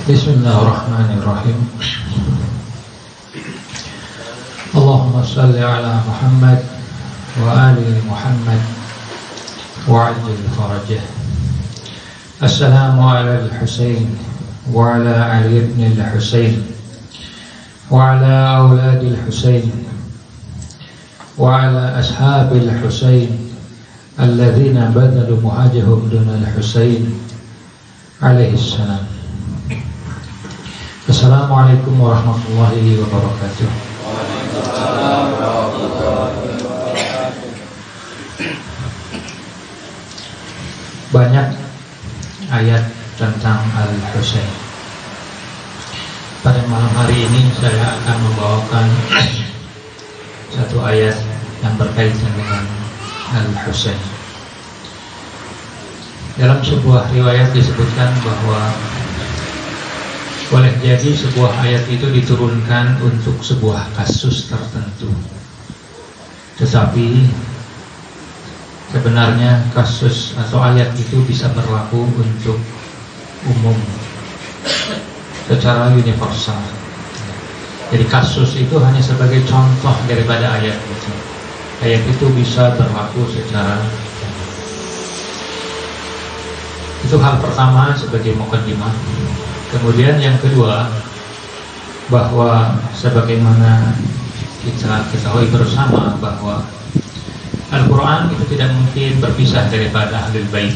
Bismillahirrahmanirrahim. Allahumma salli ala Muhammad wa ali Muhammad wa ajil farajah. Assalamu ala al-Husain wa ala Ali ibn al-Husain wa ala awlad al-Husain wa ala ashab al-Husain alladhina badalu muhajahum duna al-Husain alaihi salam. Assalamualaikum warahmatullahi wabarakatuh. Banyak ayat tentang Al-Husain. Pada malam hari ini saya akan membawakan satu ayat yang berkaitan dengan Al-Husain. Dalam sebuah riwayat disebutkan bahwa boleh jadi sebuah ayat itu diturunkan untuk sebuah kasus tertentu, tetapi sebenarnya kasus atau ayat itu bisa berlaku untuk umum secara universal. Jadi kasus itu hanya sebagai contoh daripada ayat itu. Ayat itu bisa berlaku secara itu hal pertama sebagai mukaddimah. Kemudian yang kedua, bahwa sebagaimana kita ketahui bersama bahwa Al-Quran itu tidak mungkin berpisah daripada Ahlul Bait.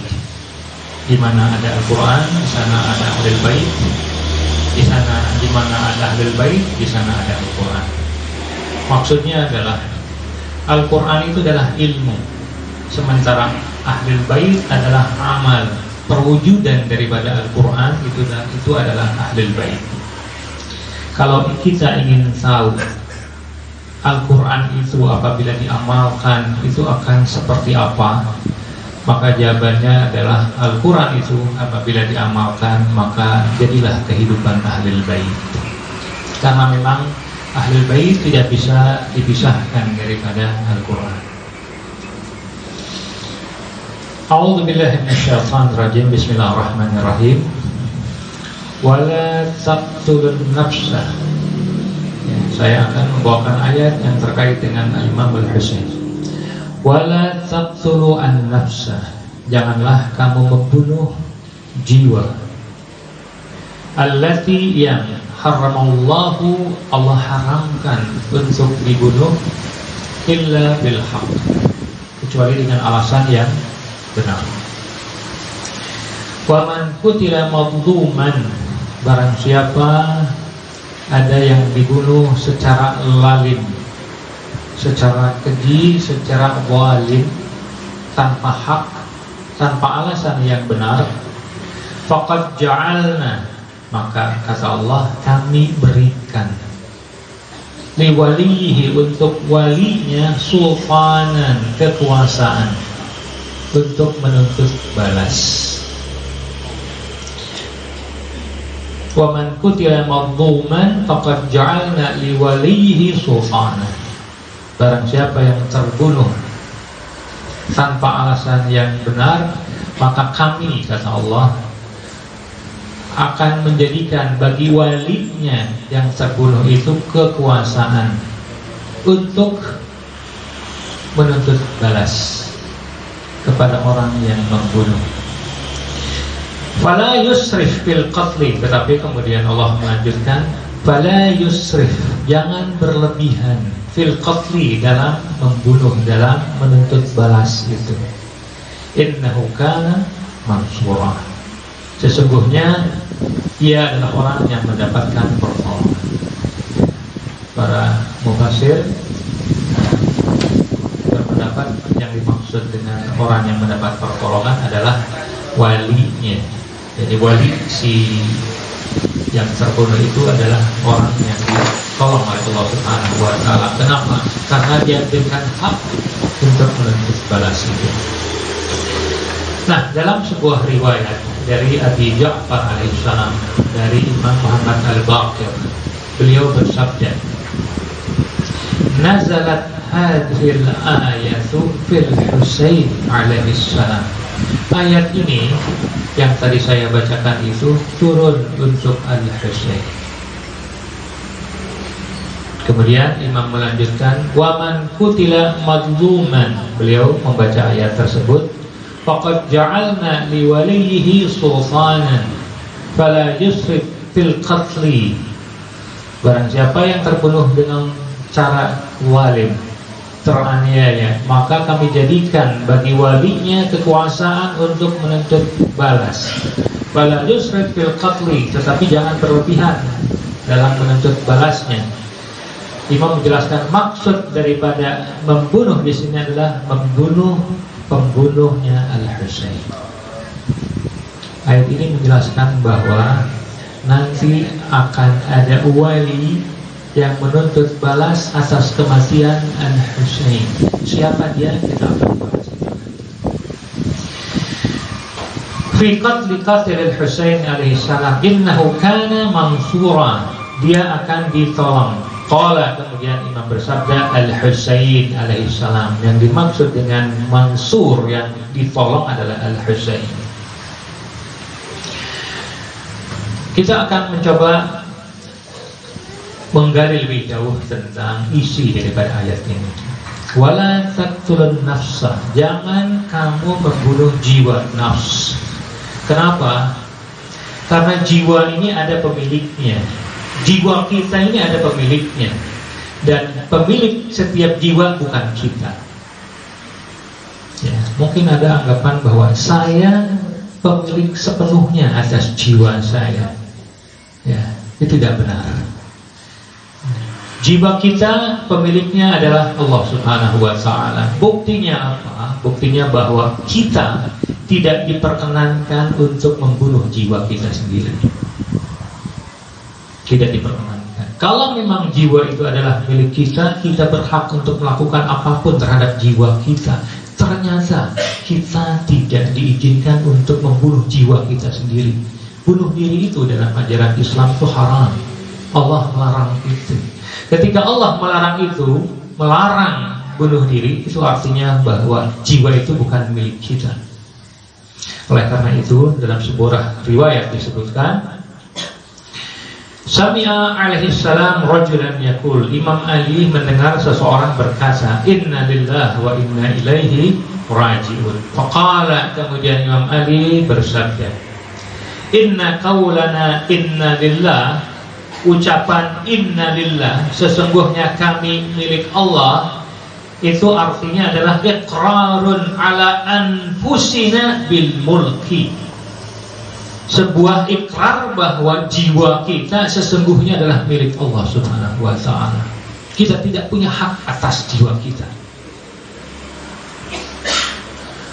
Di mana ada Al-Quran, di sana ada Ahlul Bait. Di mana ada Ahlul Bait, di sana ada Al-Quran. Maksudnya adalah Al-Quran itu adalah ilmu, sementara Ahlul Bait adalah amal. Perwujudan daripada Al-Quran itu adalah Ahlul Bait. Kalau kita ingin tahu Al-Quran itu apabila diamalkan itu akan seperti apa, maka jawabannya adalah Al-Quran itu apabila diamalkan maka jadilah kehidupan Ahlul Bait. Karena memang Ahlul Bait tidak bisa dipisahkan daripada Al-Quran. A'udzu billahi minasyaitonir rajim. Bismillahirrahmanirrahim. Wala taqtulun nafsa. Saya akan membawakan ayat yang terkait dengan Imam Al-Husain. Wala taqtulu an-nafsa. Janganlah kamu membunuh jiwa. Allati yang haramallahu, Allah haramkan untuk dibunuh illa bil haqq, kecuali dengan alasan yang benar. Wa man qutila madluman, barang siapa ada yang dibunuh secara lalim, secara keji, secara zalim, tanpa hak, tanpa alasan yang benar, faqad ja'alna, maka kata Allah kami berikan liwalihi, untuk walinya, sultanan, kekuasaan untuk menuntut balas. Wa man qutila madluman faqad ja'alna liwalihi sultana. Barang siapa yang terbunuh tanpa alasan yang benar, maka kami, kata Allah, akan menjadikan bagi walinya yang terbunuh itu kekuasaan untuk menuntut balas kepada orang yang membunuh. Fala yusrif fil qatli, tetapi kemudian Allah melanjutkan fala yusrif, jangan berlebihan, fil qatli, dalam membunuh, dalam menuntut balas itu. Innahu kana mansura, sesungguhnya dia adalah orang yang mendapatkan pertolongan. Para mufassir berpendapat yang dimaksud dengan orang yang mendapat pertolongan adalah walinya. Jadi wali si yang terbunuh itu adalah orang yang ditolong oleh Allah Subhanahu wa ta'ala. Kenapa? Karena dia diberikan hak untuk menuntut balas itu. Nah, dalam sebuah riwayat dari Abi Ja'far alaihissalam, dari Imam Muhammad al-Baqir, beliau bersabda, nazalat hadhil ayatu fil Husain alaihissalam. Ayat ini yang tadi saya bacakan itu turun untuk Al-Husain. Kemudian Imam melanjutkan, waman kutila madluman, beliau membaca ayat tersebut, faqad ja'alna liwalihi sultanan fala yusrif fil qatli. Barang siapa yang terbunuh dengan cara walim, teraniaya, maka kami jadikan bagi walinya kekuasaan untuk menuntut balas. Fala yusrif fil qatli, tetapi jangan berlebihan dalam menuntut balasnya. Imam menjelaskan maksud daripada membunuh di sini adalah membunuh pembunuhnya Al-Husain. Ayat ini menjelaskan bahwa nanti akan ada wali yang menuntut balas atas kematian Al-Husain. Siapa dia? Kita akan bahas. Fi qatli Al-Husain alaihi salam innahu kana mansura. Dia akan ditolong. Qala, kemudian Imam bersabda, Al-Husain alaihi salam, yang dimaksud dengan mansur, yang ditolong adalah Al-Husain. Kita akan mencoba menggali lebih jauh tentang isi daripada ayat ini. Wala taqtulun nafsa, jangan kamu membunuh jiwa, nafs. Kenapa? Karena jiwa ini ada pemiliknya. Jiwa kita ini ada pemiliknya, dan pemilik setiap jiwa bukan kita. Ya, mungkin ada anggapan bahwa saya pemilik sepenuhnya atas jiwa saya. Ya, itu tidak benar. Jiwa kita pemiliknya adalah Allah Subhanahu wa Ta'ala. Buktinya apa? Buktinya bahwa kita tidak diperkenankan untuk membunuh jiwa kita sendiri. Tidak diperkenankan. Kalau memang jiwa itu adalah milik kita, kita berhak untuk melakukan apapun terhadap jiwa kita. Ternyata kita tidak diizinkan untuk membunuh jiwa kita sendiri. Bunuh diri itu dalam ajaran Islam itu haram. Allah melarang itu. Ketika Allah melarang itu, melarang bunuh diri, itu artinya bahwa jiwa itu bukan milik kita. Oleh karena itu, dalam sebuah riwayat disebutkan, Sami'a alaihi salam rajulan yaqul, Imam Ali mendengar seseorang berkata, Inna lillahi wa inna ilaihi raji'un. Faqala, kemudian Imam Ali bersabda, Inna qaulana inna lillah, ucapan inna lillah, sesungguhnya kami milik Allah, itu artinya adalah iqrarun ala anfusina bil mulki. Sebuah ikrar bahwa jiwa kita sesungguhnya adalah milik Allah Subhanahu wa Ta'ala. Kita tidak punya hak atas jiwa kita.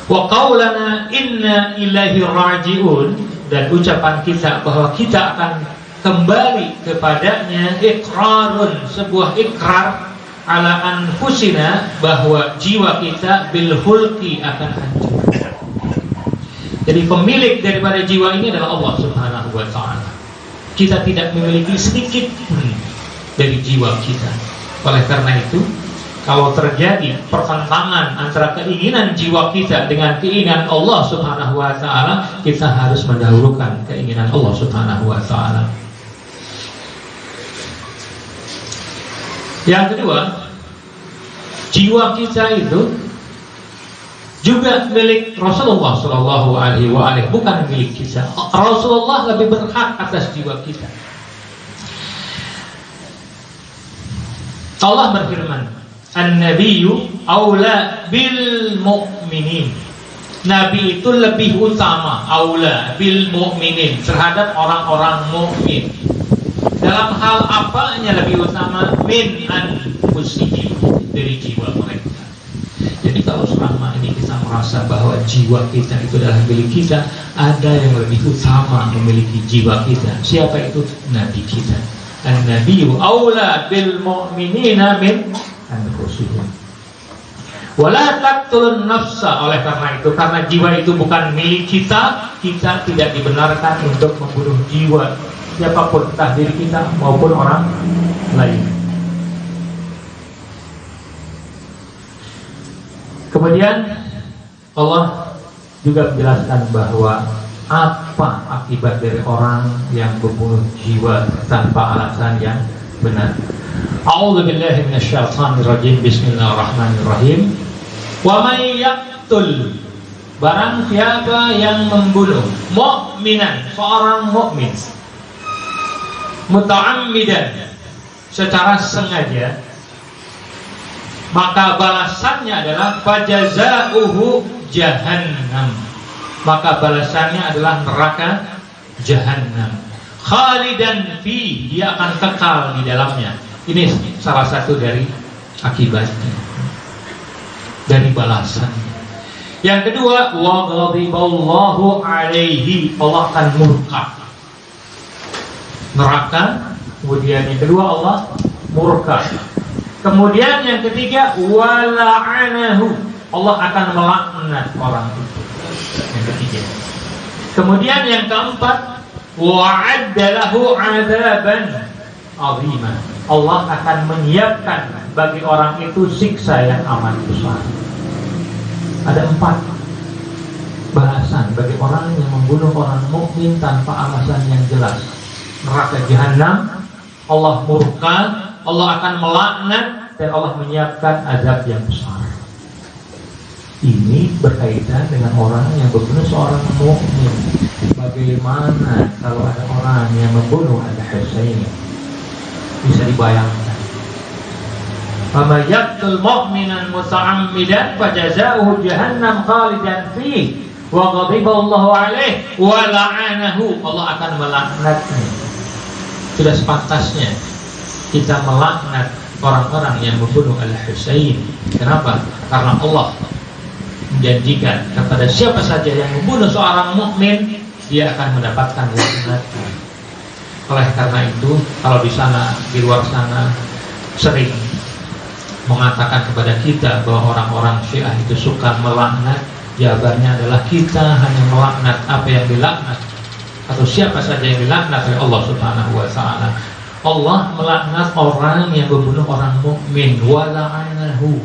Wa qaulana inna ilaihi raji'un, dan ucapan kita bahwa kita akan kembali kepadanya, iqrarun, sebuah ikrar ala anfusina, bahwa jiwa kita bil hulki akan hancur. Jadi pemilik daripada jiwa ini adalah Allah Subhanahu wa Ta'ala. Kita tidak memiliki sedikit pun dari jiwa kita. Oleh karena itu, kalau terjadi pertentangan antara keinginan jiwa kita dengan keinginan Allah Subhanahu wa Ta'ala, kita harus mendahulukan keinginan Allah Subhanahu wa Ta'ala. Yang kedua, jiwa kita itu juga milik Rasulullah Shallallahu Alaihi Wasallam, bukan milik kita. Rasulullah lebih berhak atas jiwa kita. Allah berfirman, An-Nabiyyu aula bil mu'minin. Nabi itu lebih utama, aula bil mu'minin, terhadap orang-orang mukmin. Dalam hal apanya lebih utama? Min anfusihim, dari jiwa mereka. Jadi kalau selama ini kita merasa bahwa jiwa kita itu adalah milik kita, ada yang lebih utama memiliki jiwa kita. Siapa itu? Nabi kita. An-Nabiyyu aula bil mu'minina min anfusihim. Wala taqtulun nafsa. Oleh karena itu, karena jiwa itu bukan milik kita, kita tidak dibenarkan untuk membunuh jiwa siapapun, entah diri kita maupun orang lain. Kemudian Allah juga menjelaskan bahwa Apa akibat dari orang yang membunuh jiwa tanpa alasan yang benar? A'udzubillahi minasyaitonirrajim. Bismillahirrahmanirrahim. Wa may yaqtul, barang siapa yang membunuh mukminan, seorang mukmin, muta'ammidan, secara sengaja, maka balasannya adalah fajazauhu jahannam, maka balasannya adalah neraka jahannam, khalidan fi, dia akan kekal di dalamnya. Ini salah satu dari akibatnya, dari balasan. Yang kedua, wa ghadiballahu alaihi, Allah akan murka. Neraka. Kemudian yang kedua, Allah murka. Kemudian yang ketiga, wa la'anahu, Allah akan melaknat orang itu. Yang ketiga. Kemudian yang keempat, wa'adda lahu 'adzaban 'azima, Allah akan menyiapkan bagi orang itu siksa yang amat besar. Ada 4 balasan bagi orang yang membunuh orang mukmin tanpa alasan yang jelas. Neraka jahanam, Allah murka, Allah akan melaknat, dan Allah menyiapkan azab yang besar. Ini berkaitan dengan orang yang membunuh seorang mukmin. Bagaimana kalau ada orang yang membunuh Al-Husaini? Bisa dibayangkan. Fama yaqtul mu'minan muta'ammidan fajazauhu jahannam khalidan fihi wa ghadiballahu alaihi wa la'anahu, Allah akan melaknatnya. Sudah sepantasnya kita melaknat orang-orang yang membunuh Al-Husain. Kenapa? Karena Allah menjanjikan kepada siapa saja yang membunuh seorang mukmin, dia akan mendapatkan laknat. Oleh karena itu, kalau di sana, di luar sana sering mengatakan kepada kita bahwa orang-orang Syiah itu suka melaknat, jawabannya adalah kita hanya melaknat apa yang dilaknat atau siapa saja yang dilaknat oleh Allah Subhanahu wa taala. Allah melaknat orang yang membunuh orang mukmin, wa la'anahu.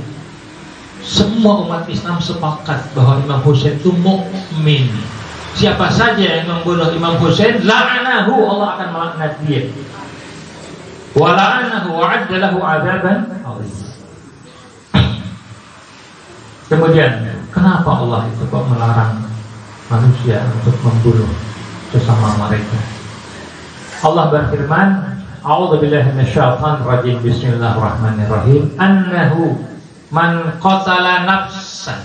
Semua umat Islam sepakat bahwa Imam Husain itu mukmin. Siapa saja yang membunuh Imam Husain, la'anahu, Allah akan melaknat dia. Wa la'anahu wa 'adda lahu 'adzaban 'azim. Kemudian, kenapa Allah itu kok melarang manusia untuk membunuh sesama mereka? Allah berfirman, A'udzubillahi minasyaitonirrajim. Bismillahirrahmanirrahim. Annahu man qatala nafsan,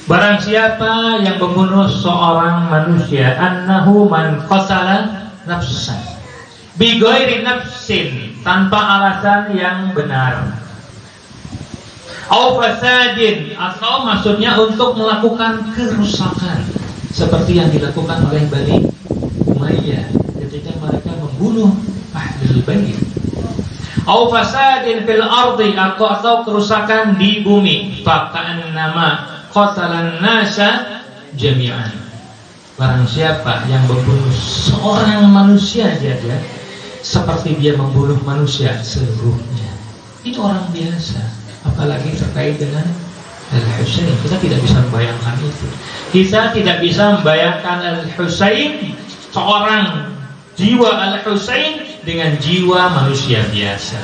barang siapa yang membunuh seorang manusia, annahu man qatala nafsan bi ghairi nafsin, tanpa alasan yang benar, au fasadin, atau maksudnya untuk melakukan kerusakan seperti yang dilakukan oleh Bani Umayyah ketika mereka membunuh Ahlul Bait, au fasadin fil ardi, atau kerusakan di bumi, faka'annama qatalan nasa jami'an, barang siapa yang membunuh seorang manusia saja seperti dia membunuh manusia seluruhnya. Itu orang biasa, apalagi terkait dengan Al-Husain. Kita tidak bisa membayangkan itu. Kita tidak bisa membayangkan Al-Husain, seorang jiwa Al-Husain dengan jiwa manusia biasa.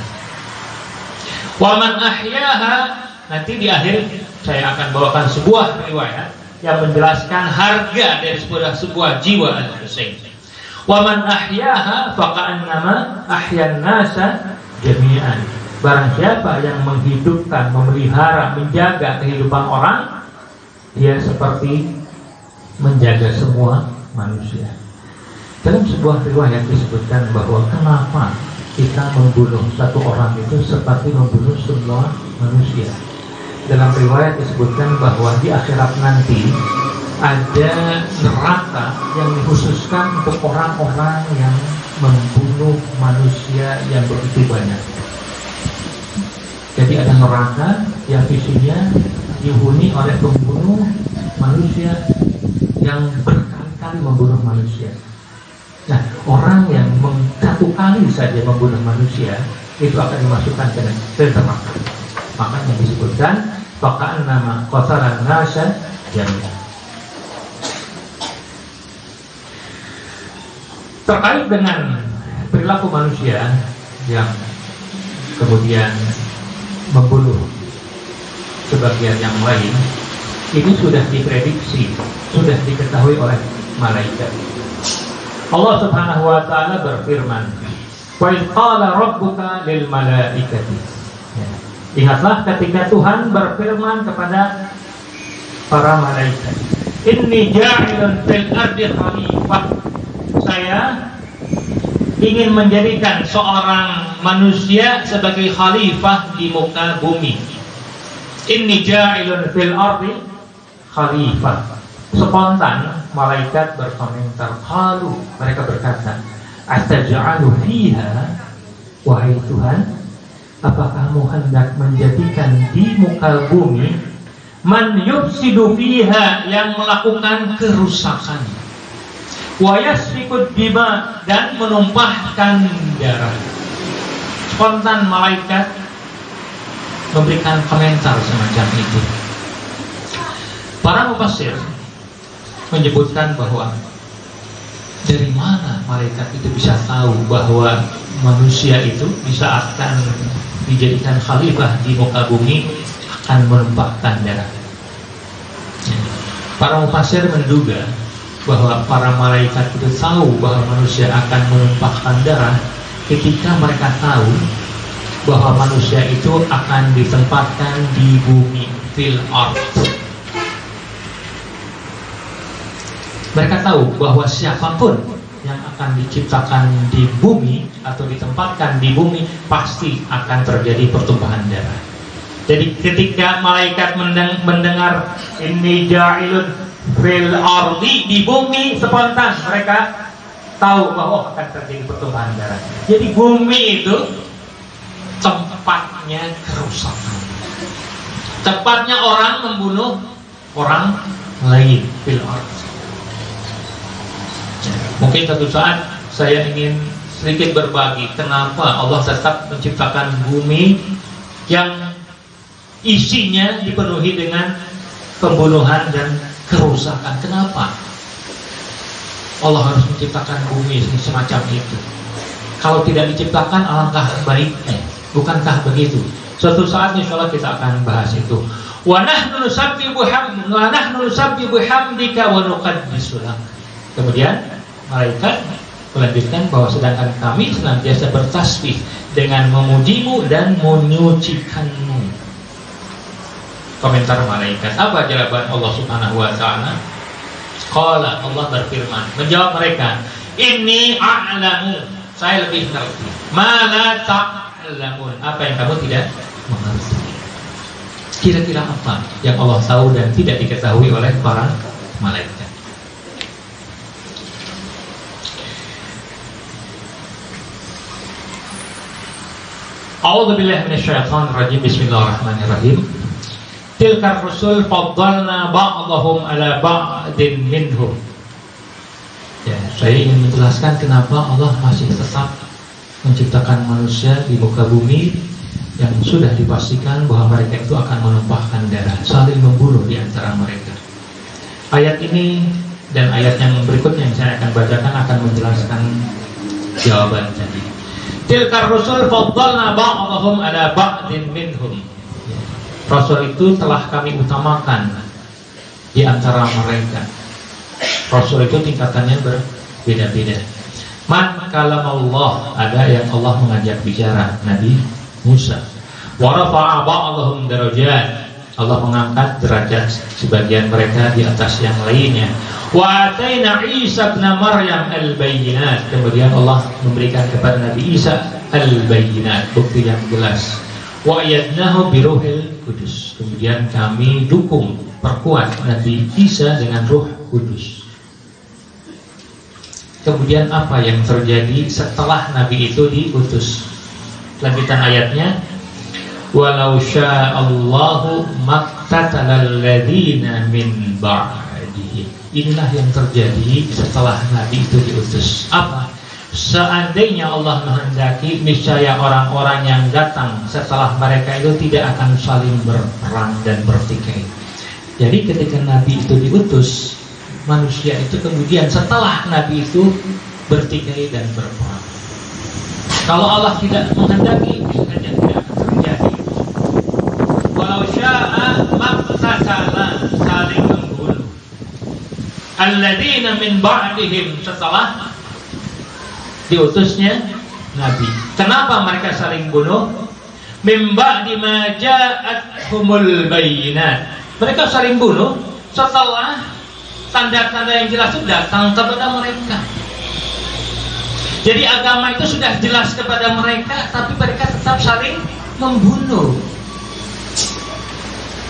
Wa man ahyaha, nanti di akhir saya akan bawakan sebuah riwayat yang menjelaskan harga dari sebuah jiwa Al-Husain. Wa man ahyaha faqa'annama ahyan nasa jami'an, barang siapa yang menghidupkan, memelihara, menjaga kehidupan orang, dia seperti menjaga semua manusia. Dalam sebuah riwayat disebutkan bahwa kenapa kita membunuh satu orang itu seperti membunuh semua manusia. Dalam riwayat disebutkan bahwa di akhirat nanti ada neraka yang dikhususkan untuk orang-orang yang membunuh manusia yang begitu banyak. Jadi ada neraka yang isinya dihuni oleh pembunuh manusia yang berkali-kali membunuh manusia. Nah, orang yang satu kali saja membunuh manusia itu akan dimasukkan ke neraka. Makanya disebutkan faka'annama qatalan nasa jami'an. terkait dengan perilaku manusia yang kemudian membunuh sebagian yang lain, ini sudah diprediksi, sudah diketahui oleh malaikat. Allah Subhanahu wa taala berfirman, "Wa idz qala rabbuka lil malaikati." Ingatlah ketika Tuhan berfirman kepada para malaikat, "Inni ja'ilun fil ardi khalifah." Saya ingin menjadikan seorang manusia sebagai khalifah di muka bumi. Inni ja'ilun fil ardi khalifah. Spontan malaikat berkomentar, qalu, mereka berkata, "Ataj'alu fiha?" Wahai Tuhan, apakah kamu hendak menjadikan di muka bumi man yufsidu fiha, yang melakukan kerusakan, wa yasfikud dima, dan menumpahkan darah? Spontan malaikat memberikan komentar semacam itu. Para mufassir menyebutkan bahwa dari mana malaikat itu bisa tahu bahwa manusia itu bisa akan dijadikan khalifah di muka bumi, akan menumpahkan darah. Para mufassir menduga bahwa para malaikat itu tahu bahwa manusia akan menumpahkan darah ketika mereka tahu bahwa manusia itu akan ditempatkan di bumi, fil ard. Mereka tahu bahwa siapapun yang akan diciptakan di bumi atau ditempatkan di bumi pasti akan terjadi pertumpahan darah. Jadi ketika malaikat mendengar inni ja'ilun fil ardi, di bumi, spontan mereka tahu bahwa akan terjadi pertumpahan darah. Jadi bumi itu tempatnya kerusakan, tempatnya orang membunuh orang lain, fil ardi. Mungkin satu saat saya ingin sedikit berbagi kenapa Allah tetap menciptakan bumi yang isinya dipenuhi dengan pembunuhan dan kerusakan. Kenapa Allah harus menciptakan bumi semacam itu? Kalau tidak diciptakan, alangkah baiknya. Bukankah begitu? Suatu saat insya Allah kita akan bahas itu. Wa nahnu nusabbihu bihamdika wa nuqaddisu lak. Kemudian malaikat melanjutkan bahwa sedangkan kami senantiasa bertasbih dengan memujimu dan menyucikanmu. Komentar malaikat, apa jawaban Allah Subhanahu wa taala? Qala, Allah berfirman menjawab mereka, "Inni a'lamu," saya lebih mengerti, "ma la ta'lamun," apa yang kamu tidak mengerti. Kira-kira apa yang Allah tahu dan tidak diketahui oleh para malaikat? A'udzubillahi minasyaitonirrajim. Bismillahirrahmanirrahim. Tilkar rusul faddalna ba'dahum ala ba'din minhum. Ya, saya ingin menjelaskan kenapa Allah masih tetap menciptakan manusia di muka bumi yang sudah dipastikan bahwa mereka itu akan menumpahkan darah, saling membunuh di antara mereka. Ayat ini dan ayat yang berikutnya yang saya akan bacakan akan menjelaskan jawaban tadi. Tilkar rusul faddalna ba'dahum ala ba'din minhum. Rasul itu telah kami utamakan di antara mereka. Rasul itu tingkatannya berbeda-beda. Man kalamallah, ada yang Allah mengajak bicara, Nabi Musa. Wa rafa'a ba'dahum darajat, Allah mengangkat derajat sebagian mereka di atas yang lainnya. Wa ataina Isa ibn Maryam al-bayyinat, kemudian Allah memberikan kepada Nabi Isa al-bayyinat, bukti yang jelas. Wa ayyadnahu biruhil kudus, kemudian kami dukung, perkuat Nabi Isa dengan Ruh Kudus. Kemudian apa yang terjadi setelah Nabi itu diutus? Lanjutan ayatnya, walau sya'allahu maqtatalal ladzina min ba'dihi. Inilah yang terjadi setelah Nabi itu diutus. Apa? Seandainya Allah menghendaki, niscaya orang-orang yang datang setelah mereka itu tidak akan saling berperang dan bertikai. Jadi ketika Nabi itu diutus, manusia itu kemudian setelah Nabi itu bertikai dan berperang. Kalau Allah tidak menghendaki, bisa saja tidak akan terjadi. Walau sya'a maqtatala, saling membunuh. Alladzina min ba'dihim, setelah diutusnya Nabi. Kenapa mereka saling bunuh? Min ba'di ma ja'athumul bayyinat. Mereka saling bunuh setelah tanda-tanda yang jelas itu datang kepada mereka. Jadi agama itu sudah jelas kepada mereka, tapi mereka tetap saling membunuh.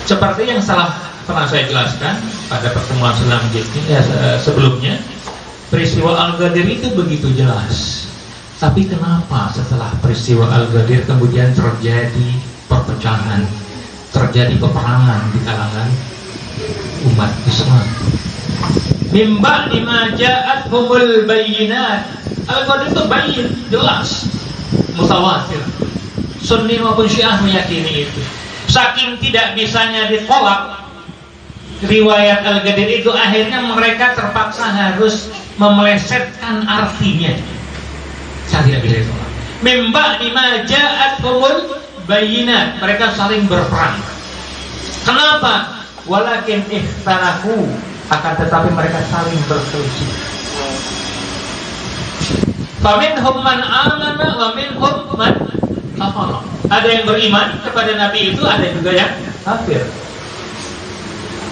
Seperti yang pernah saya jelaskan pada pertemuan sebelumnya, peristiwa Al-Ghadir itu begitu jelas. Tapi kenapa setelah peristiwa Al-Ghadir kemudian terjadi perpecahan, terjadi peperangan di kalangan umat Islam? Mimba lima ja'athumul bayyinat. Al-Ghadir itu bayyin, jelas, mutawatir. Sunni maupun Syiah meyakini itu. Saking tidak bisanya ditolak riwayat Al-Ghadir itu, akhirnya mereka terpaksa harus memelesetkan artinya. Saya tidak bisa ditolak. Mimba lima ja'athumul bayyinat. Mereka saling berperang. Kenapa? Walakin ikhtalafu, akan tetapi mereka saling berselisih. Faminhum man amana wa minhum man kafara. Ada yang beriman kepada Nabi itu, ada juga yang kafir.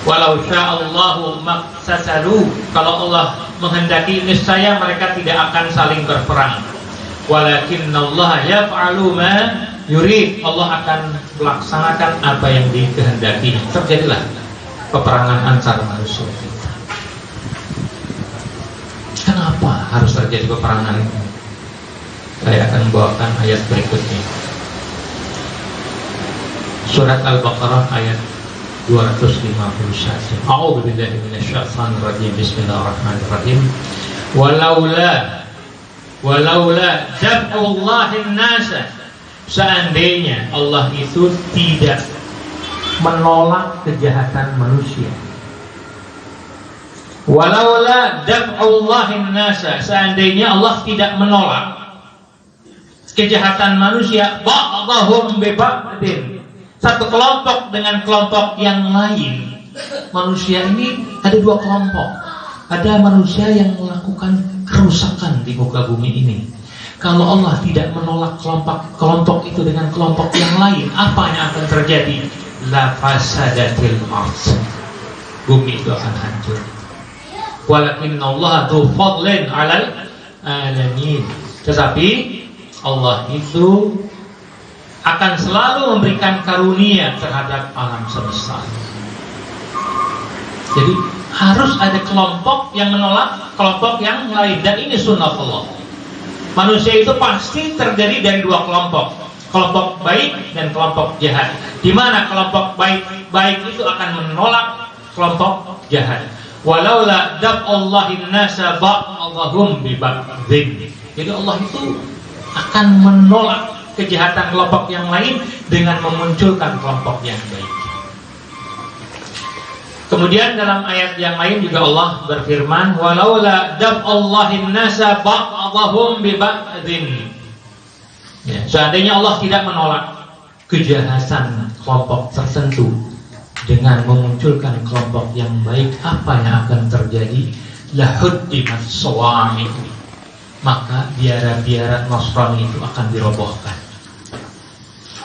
Walau sya'allahu maqtatalu, kalau Allah menghendaki niscaya mereka tidak akan saling berperang. Walakinnallaha yaf'alu ma yurid. Allah akan melaksanakan apa yang dikehendaki. Terjadilah peperangan antar manusia. Kenapa harus terjadi peperangan ini? Saya akan membawakan ayat berikutnya. Surat Al-Baqarah ayat 251. A'udzu billahi minasyaitonir rajim. Bismillahirrahmanirrahim. Walaula daf'ullahin nasa, seandainya Allah itu tidak menolak kejahatan manusia. Walaula daf'ullahin nasa, seandainya Allah tidak menolak kejahatan manusia, ba'dahum bi ba'din, satu kelompok dengan kelompok yang lain. Manusia ini ada dua kelompok. Ada manusia yang melakukan kerusakan di muka bumi ini. Kalau Allah tidak menolak kelompok itu dengan kelompok yang lain, apa yang akan terjadi? La fasadatil ardh, bumi itu akan hancur. Walakinnallaha dzu fadlin 'alal alamin. Tetapi Allah itu akan selalu memberikan karunia terhadap alam semesta. Jadi harus ada kelompok yang menolak kelompok yang lain, dan ini sunnah Allah. Manusia itu pasti terdiri dari dua kelompok, kelompok baik dan kelompok jahat. Di mana kelompok baik itu akan menolak kelompok jahat. Walaula daf'ullahin nasa ba'dahum bi ba'dhin. Jadi Allah itu akan menolak kejahatan kelompok yang lain dengan memunculkan kelompok yang baik. Kemudian dalam ayat yang lain juga Allah berfirman, walaula daf'ullahin nasa ba'dahum bi ba'dhin. Ya, seandainya Allah tidak menolak kejahatan kelompok tertentu dengan memunculkan kelompok yang baik, apa yang akan terjadi? Lahuddimat shawami, maka biara-biara Nasrani itu akan dirobohkan.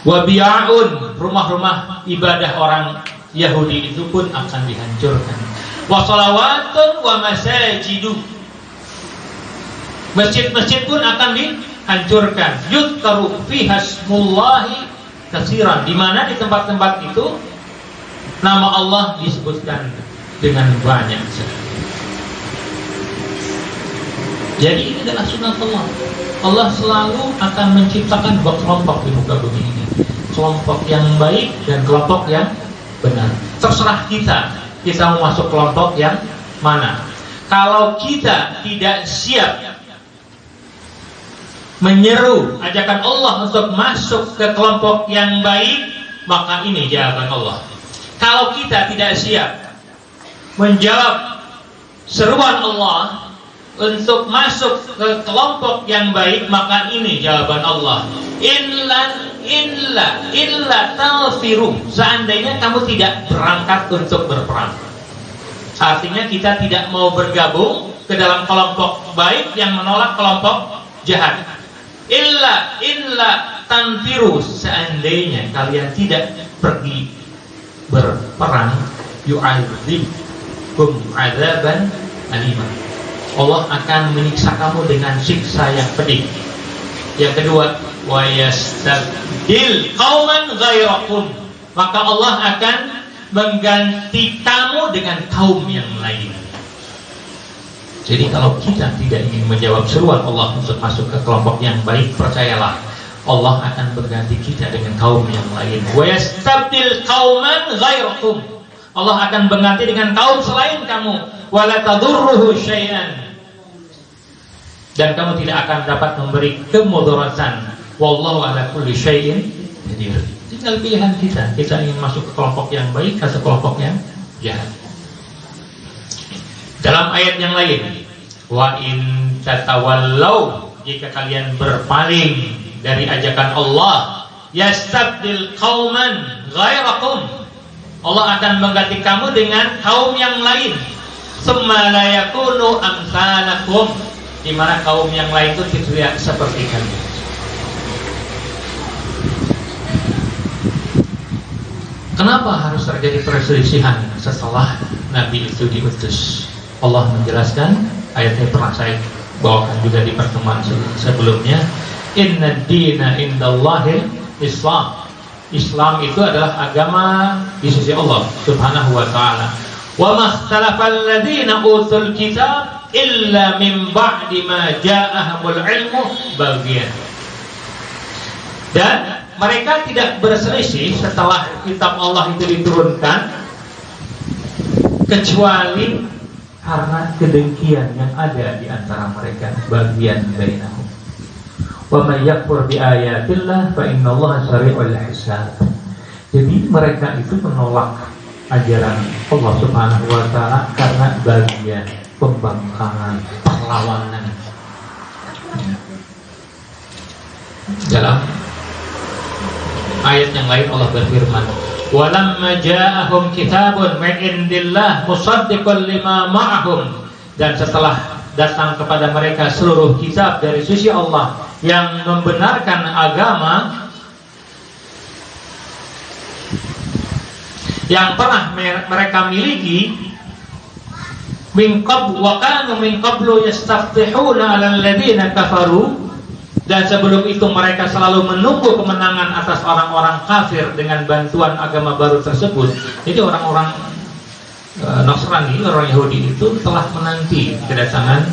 Wa bi'aun, rumah-rumah ibadah orang Yahudi itu pun akan dihancurkan. Wa salawatun wa masajidu, masjid-masjid pun akan dihancurkan. Yudkaru fiha ismullahi katsiran, di mana di tempat-tempat itu nama Allah disebutkan dengan banyak sekali. Jadi ini adalah sunnah Allah. Allah selalu akan menciptakan dua kelompok di muka bumi ini, kelompok yang baik dan kelompok yang benar. Terserah kita mau masuk kelompok yang mana. Kalau kita tidak siap menyeru ajakan Allah untuk masuk ke kelompok yang baik, maka ini jawaban Allah. Kalau kita tidak siap menjawab seruan Allah untuk masuk ke kelompok yang baik, maka ini jawaban Allah. Illa tanfiru, seandainya kamu tidak berangkat untuk berperang. Artinya kita tidak mau bergabung ke dalam kelompok baik yang menolak kelompok jahat. Illa tanfiru, seandainya kalian tidak pergi berperang, yu'adzibkum adzaban aliman, Allah akan menyiksa kamu dengan siksa yang pedih. Yang kedua, wa yastabdil qauman ghairakum, maka Allah akan mengganti kamu dengan kaum yang lain. Jadi kalau kita tidak ingin menjawab seruan Allah untuk masuk ke kelompok yang baik, percayalah Allah akan berganti kita dengan kaum yang lain. Wa yastabdil qauman ghairakum, Allah akan berganti dengan kaum selain kamu. Wa la tadurruhu syai'an, dan kamu tidak akan dapat memberi kemudaratan. Wallahu ala kulli syai'in qadir. Tinggal pilihan kita ingin masuk ke kelompok yang baik atau kelompok yang jahat. Dalam ayat yang lain, wa in tatawallau, jika kalian berpaling dari ajakan Allah, yastabdil qauman ghairakum, Allah akan mengganti kamu dengan kaum yang lain. Tsumma la yakunu amsalakum, di mana kaum yang lain itu tidak seperti kalian. Kenapa harus terjadi perselisihan setelah Nabi itu diutus? Allah menjelaskan, ayatnya pernah saya bawakan juga di pertemuan sebelumnya. Inna dina indallahil Islam. Islam itu adalah agama di sisi Allah Subhanahu wa ta'ala. Wa makhtalafal ladzina utul kitab illa min ba'di ma ja'ahumul ilmu baghyan. Dan mereka tidak berselisih setelah kitab Allah itu diturunkan, kecuali karena kedengkian yang ada di antara mereka, bagian bainahum. Wa may yakfur bi ayatillah fa innallaha sari'ul hisab. Jadi mereka itu menolak ajaran Allah Subhanahu wa ta'ala karena bagian pembangkangan, perlawanan. Dalam ayat yang lain Allah berfirman, walamma ja'ahum kitabun min indillah musaddiqan lima ma'ahum, dan setelah datang kepada mereka seluruh kitab dari sisi Allah yang membenarkan agama yang pernah mereka miliki, min qabl wa kanu min qablu yastaftihuna 'alal ladzina kafaru, dan sebelum itu mereka selalu menunggu kemenangan atas orang-orang kafir dengan bantuan agama baru tersebut. Jadi orang-orang Nasrani, orang Yahudi itu telah menanti kedatangan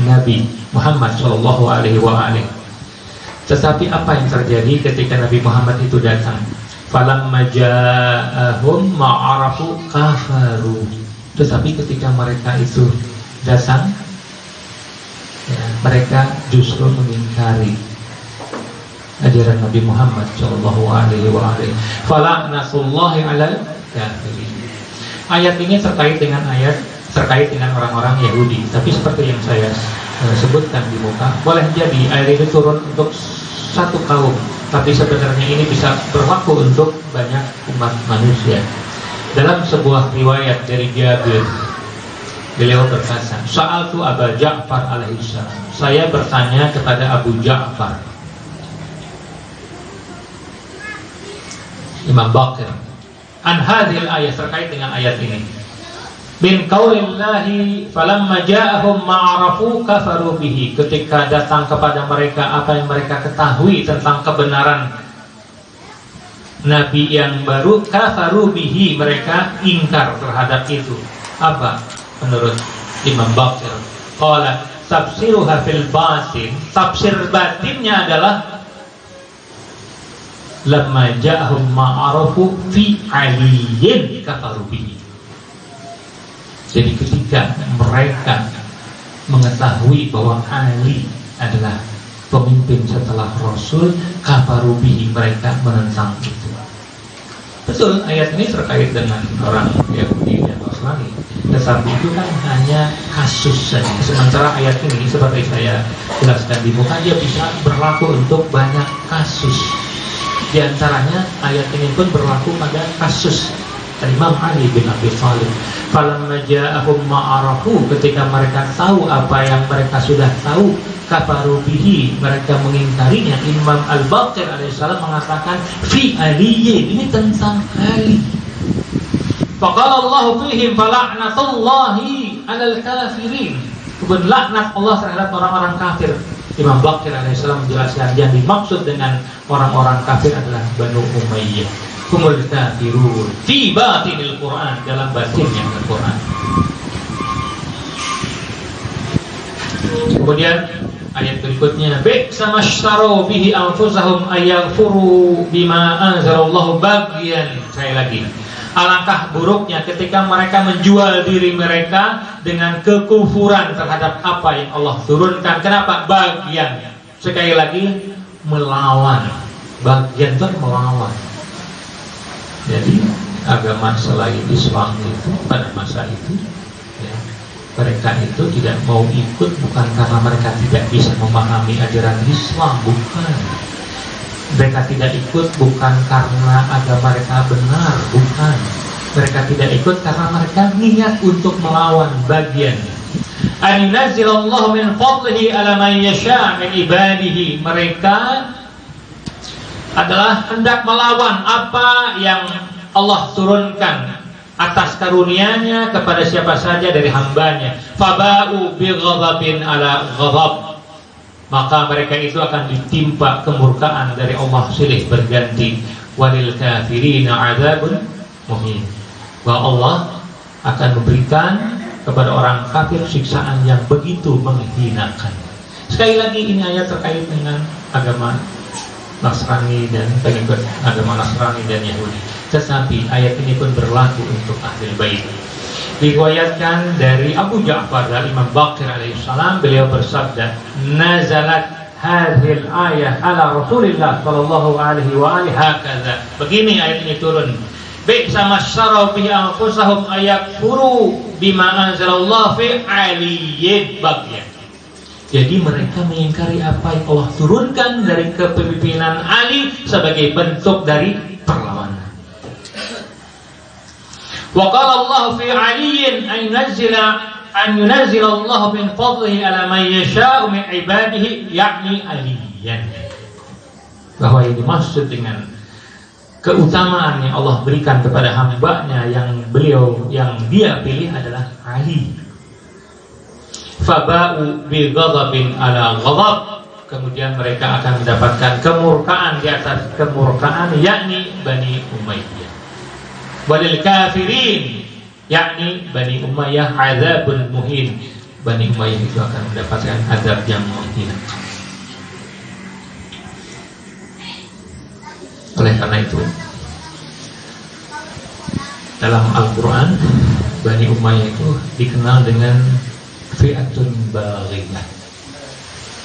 Nabi Muhammad sallallahu alaihi wasallam. Tetapi apa yang terjadi ketika Nabi Muhammad itu datang? Falamma ja'ahum ma'arafu kafaru. Tetapi ketika mereka itu datang, ya, mereka justru mengingkari ajaran Nabi Muhammad sallallahu alaihi wasallam. Fala'natullahi 'alal kafirin. Ayat ini terkait dengan orang-orang Yahudi. Tapi seperti yang saya sebutkan di muka, boleh jadi ayat ini turun untuk satu kaum, tapi sebenarnya ini bisa berlaku untuk banyak umat manusia. Dalam sebuah riwayat dari Jabir, beliau berkata, Sa'altu Aba Ja'far alaihissalam, saya bertanya kepada Abu Ja'far, Imam Baqir, an hadhil ayat, terkait dengan ayat ini. Bin qaulillahi falamma ja'ahum ma'arafu kafaru bihi, ketika datang kepada mereka apa yang mereka ketahui tentang kebenaran Nabi yang baru, kafaru bihi, mereka ingkar terhadap itu. Apa menurut Imam Baqir? Qala tafsiruha fil batin, tafsir batinnya adalah lamma ja'ahum ma'arafu fi aliyin kafaru bihi. Jadi ketika mereka mengetahui bahwa Ali adalah pemimpin setelah Rasul, kafaru bihi, mereka menentang itu. Betul, ayat ini terkait dengan orang Yahudi dan Nasrani, tetapi itu kan hanya kasus saja. Sementara ayat ini seperti saya jelaskan di muka, dia bisa berlaku untuk banyak kasus. Di antaranya ayat ini pun berlaku pada kasus Imam Ali bin Abi Thalib. Falamma ja'ahum ma'arafu, ketika mereka tahu apa yang mereka sudah tahu, kafaru bihi, mereka mengingkarinya. Imam Al-Baqir alaihissalam mengatakan fi aliyyin, ini tentang Ali. Faqala Allah fihim fala'natullahi 'alal kafirin. Kemudian laknat Allah terhadap orang-orang kafir. Imam Baqir alaihissalam menjelaskan yang dimaksud dengan orang-orang kafir adalah Banu Umayyah. Humul kafirun fi batinil Quran, dalam batinnya Al-Quran. Kemudian ayat berikutnya, bi'sa mashtaro bihi anfusahum ayaghfuru bima anzalallahu baghyan. Saya lagi, alangkah buruknya ketika mereka menjual diri mereka dengan kekufuran terhadap apa yang Allah turunkan. Kenapa? Baghyan. Sekali lagi, melawan. Baghyan itu melawan. Jadi agama selain Islam itu pada masa itu, ya, mereka itu tidak mau ikut bukan karena mereka tidak bisa memahami ajaran Islam, bukan. Mereka tidak ikut bukan karena agama mereka benar, bukan. Mereka tidak ikut karena mereka niat untuk melawan. Bagian an yunazzilallahu min fadlihi ala man yasha' min ibadihi, mereka adalah hendak melawan apa yang Allah turunkan atas karunia-Nya kepada siapa saja dari hambanya. Faba'u bighadabin ala ghadab, maka mereka itu akan ditimpa kemurkaan dari Allah silih berganti. Walil kafirina 'adzabun muhin, bahwa Allah akan memberikan kepada orang kafir siksaan yang begitu menghinakan. Sekali lagi, ini ayat terkait dengan agama Nasrani dan pengikut agama Nasrani dan Yahudi. Tetapi ayat ini pun berlaku untuk Ahlul Bait. Diriwayatkan dari Abu Ja'far dari Imam Baqir alaihissalam, beliau bersabda, nazalat hadhil ayah ala Rasulillah sallallahu alaihi wa alihi hakadha. Begini ayat ini turun. Bi'sa masyaraw bihi anfusahum ayakfuru bima anzalallahu fi aliyyin baghyan. Jadi mereka mengingkari apa yang Allah turunkan dari kepemimpinan Ali sebagai bentuk dari perlawanan. Wa qala Allah fi aliyyin an yunazzila Allah min fadlihi ala man yasha'u min ibadihi, yakni aliyan. Bahwa yang dimaksud dengan keutamaan yang Allah berikan kepada hambanya yang dia pilih adalah Ali. Faba'u bi ghadabin ala ghadab, kemudian mereka akan mendapatkan kemurkaan di atas kemurkaan, yakni Bani Umayyah. Walil kafirin, yakni Bani Umayyah, adzabun muhin. Bani Umayyah itu akan mendapatkan azab yang menghina. Oleh karena itu, dalam Al-Quran, Bani Umayyah itu dikenal dengan fi'atun baghiyah.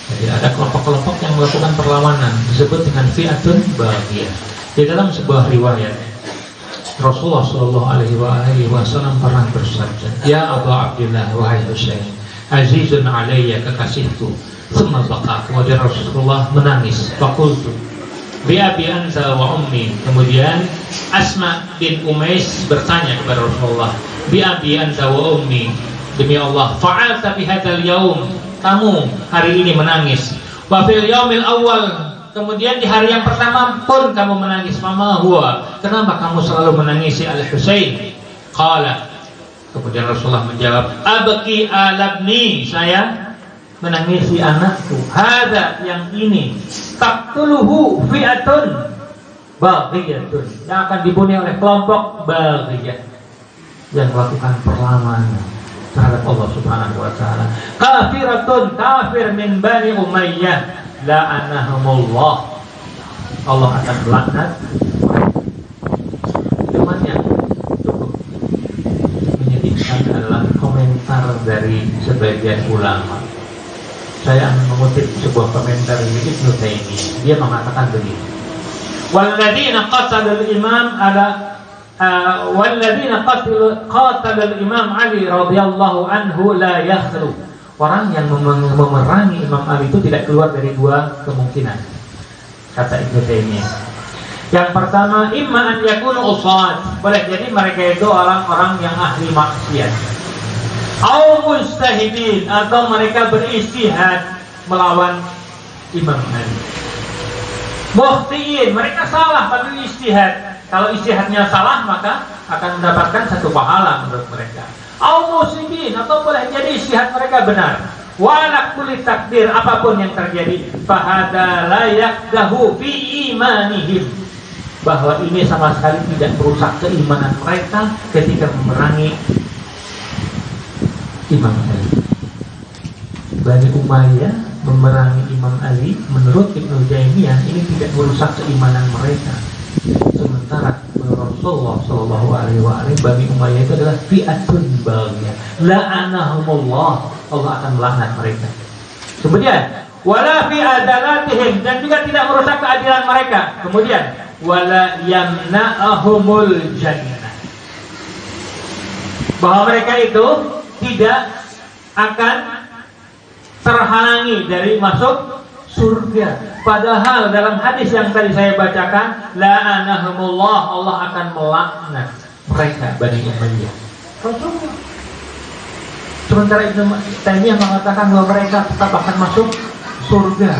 Jadi ada kelompok-kelompok yang melakukan perlawanan, disebut dengan fi'atun baghiyah. Di dalam sebuah riwayat, Rasulullah sallallahu alaihi wasallam pernah bersabda, "Ya Abu Abdullah, wahai Husain, azizun alayya kekasihku." Tsumma baqa, kemudian Rasulullah menangis. Faqultu bi abi anta wa ummi. Kemudian Asma bin Umais bertanya kepada Rasulullah, bi abi anta wa ummi, demi Allah, fa'alta bi hadzal yaum, kamu hari ini menangis. Wa fil yaumil awal, kemudian di hari yang pertama pun kamu menangis. Mama huwa, kenapa kamu selalu menangisi Al-Husain? Qala, kemudian Rasulullah menjawab, abki alabni, saya menangisi anakku. Hadza, yang ini, taqtuluhu fi'atun baghiyatun, yang akan dibunuh oleh kelompok baghiyah yang melakukan perlawanan terhadap Allah Subhanahu wa taala. Kafiratun, kafir min Bani Umayyah, la'anahumullah, Allah akan melaknat. Cuman yang cukup menyedihkan adalah komentar dari sebagian ulama. Saya mengutip sebuah komentar Ibnu Taimiyah. Dia mengatakan begini: walladzina qatalul imam ala walladzina qatalul Imam Ali radhiyallahu anhu la yakhlu. Orang yang memerangi Imam Ali itu tidak keluar dari dua kemungkinan, kata Ibnu Taimiyah. Yang pertama, imma an yakunu usad, boleh jadi mereka itu orang-orang yang ahli maksiat, au mustahidin, atau mereka beristihad melawan Imam Ali. Mukhtiin, mereka salah pada istihad. Kalau istihadnya salah maka akan mendapatkan satu pahala menurut mereka. Au musibin, atau boleh jadi istihad mereka benar. Wa ala kulli takdir, apapun yang terjadi, fahada la yakdahu fi imanihim, bahwa ini sama sekali tidak merusak keimanan mereka ketika memerangi Imam Ali. Bani Umayyah memerangi Imam Ali menurut Ibnu Taimiyah ini tidak merusak keimanan mereka. Sementara menurut Rasulullah Shallallahu Alaihi Wasallam, Bani Umayyah itu adalah fi'atun baghiyah, la'anahumullah, Allah akan melaknat mereka. Kemudian wala fi adalatihim, dan juga tidak merusak keadilan mereka. Kemudian wala yamna'ahumul jannah, bahwa mereka itu tidak akan terhalangi dari masuk surga. Padahal dalam hadis yang tadi saya bacakan, la'anahumullah, Allah akan melaknat mereka, Bani Umayyah. Sementara Ibnu Taimiyah mengatakan bahwa mereka tetap akan masuk surga.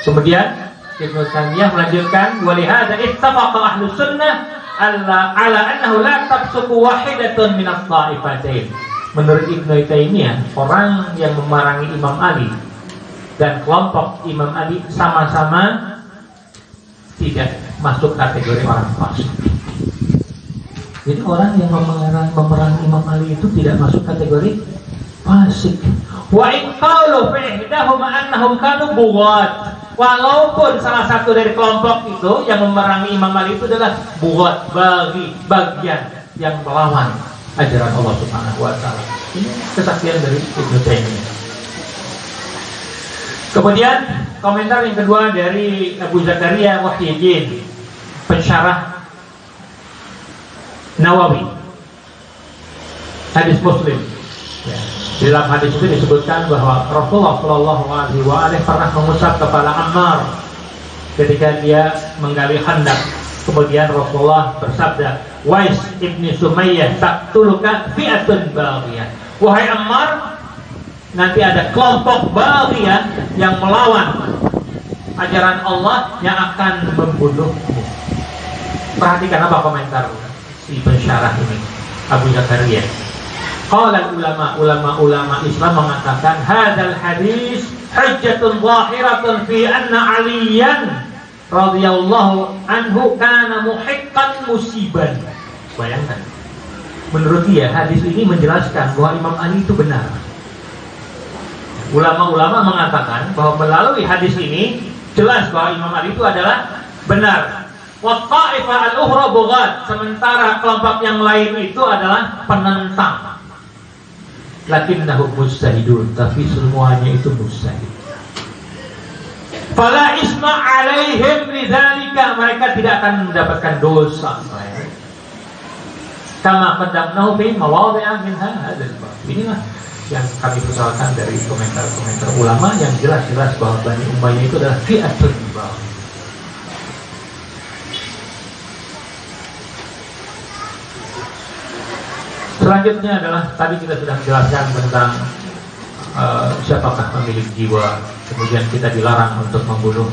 Kemudian Ibnu Taimiyah melanjutkan, walihada ittafaqa ahlus sunnah ala annahu la tabsuqu wahidatun min as-sa'ifatain. Menurut Ibnu Taimiyah, orang yang memerangi Imam Ali dan kelompok Imam Ali sama-sama tidak masuk kategori orang fasik. Jadi orang yang memerangi Imam Ali itu tidak masuk kategori fasik. Wa in qalu fi ihdahum annahum kanu bughat. Walaupun salah satu dari kelompok itu yang memerangi Imam Ali itu adalah bughat, bagian yang melawan ajaran Allah Subhanahu wa taala. Ini kesaksian dari Ibnu Taimiyah. Kemudian komentar yang kedua dari Abu Zakaria Muhyiddin, pensyarah Nawawi, hadis Muslim. Ya. Di dalam hadis itu disebutkan bahwa Rasulullah Shallallahu Alaihi Wasallam pernah mengusap kepala Ammar ketika dia menggali khandak. Kemudian Rasulullah bersabda, Wais ibni Sumayyah taqtuluka fi'atun baghiyah. Wahai Ammar, nanti ada kelompok baghiyah yang melawan ajaran Allah yang akan membunuhmu. Perhatikan apa komentar si pensyarah ini, Abu Zakaria. Qala ulama Islam mengatakan, hadzal hadis hujjatun zahiratun fi anna Aliyan radhiyallahu anhu kana muhiqqan musiban. Bayangkan, menurut dia hadis ini menjelaskan bahwa Imam Ali itu benar. Ulama-ulama mengatakan bahwa melalui hadis ini jelas bahwa Imam Ali itu adalah benar. Wa ta'ifah al-ukhra bughat, sementara kelompok yang lain itu adalah penentang. Lakinnahum mustahidun, tapi semuanya itu mustahid. Fala isma alaihim lidzalika, mereka tidak akan mendapatkan dosa. Kama qaddamnahu fi mawadhi'a min hadzal bab. Inilah yang kami persoalkan dari komentar-komentar ulama yang jelas-jelas bahwa Bani Umayyah itu adalah fi'atun baghiyah. Selanjutnya adalah tadi kita sudah menjelaskan tentang siapakah pemilik jiwa. Kemudian kita dilarang untuk membunuh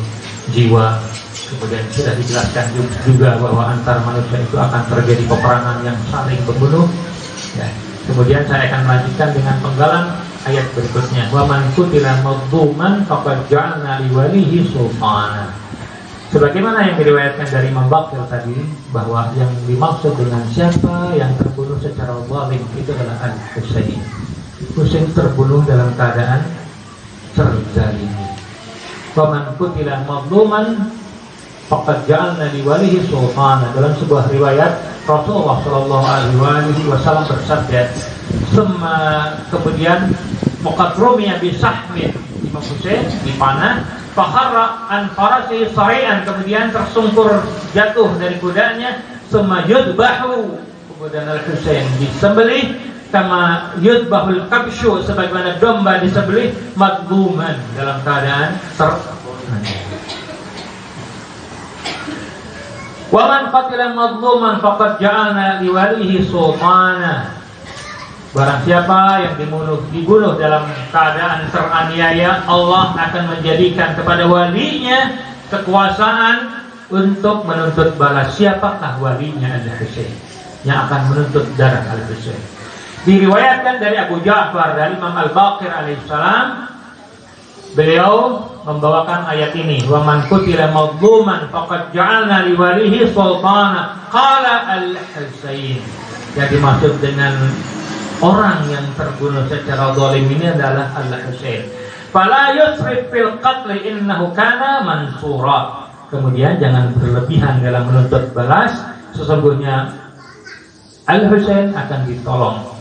jiwa. Kemudian sudah dijelaskan juga bahwa antar manusia itu akan terjadi peperangan yang saling membunuh. Ya. Kemudian saya akan melanjutkan dengan penggalan ayat berikutnya. Wa man qutila madzuman faqad ja'alna liwalihi sultana. Sebagaimana yang diriwayatkan dari Imam Baqir tadi, bahwa yang dimaksud dengan siapa yang terbunuh secara zalim itu adalah Al-Husain. Husain terbunuh dalam keadaan terzalimi. Faman qutila madzuman faqad ja'alna liwalihi sultana. Dalam sebuah riwayat Rasulullah Shallallahu Alaihi Wasallam bersabda, kemudian muqadrumiya bisahmin, Imam Husain dipanah, fakharra an farasi sari'an, kemudian tersungkur jatuh dari kudanya, summa yudbahu, kemudian Al-Husain disembelih, kama yudbahul kabsyu, sebagaimana domba disembelih, madluman, dalam keadaan teraniaya. Wa man qatila madluman faqad ja'alna liwalihi sultana. Barang siapa yang dibunuh dalam keadaan teraniaya, Allah akan menjadikan kepada walinya kekuasaan untuk menuntut balas. Siapakah walinya Al-Husain yang akan menuntut darah Al-Husain? Diriwayatkan dari Abu Ja'far, dari Imam Al-Baqir alaihissalam, beliau membawakan ayat ini, wa man qutila madluman faqad ja'alna liwalihi sultana qala Al-Husain. Jadi maksud dengan orang yang terbunuh secara zalim ini adalah Al-Husain. Fala yusrif fil qatl innahu kana mansura. Kemudian jangan berlebihan dalam menuntut balas, sesungguhnya Al-Husain akan ditolong.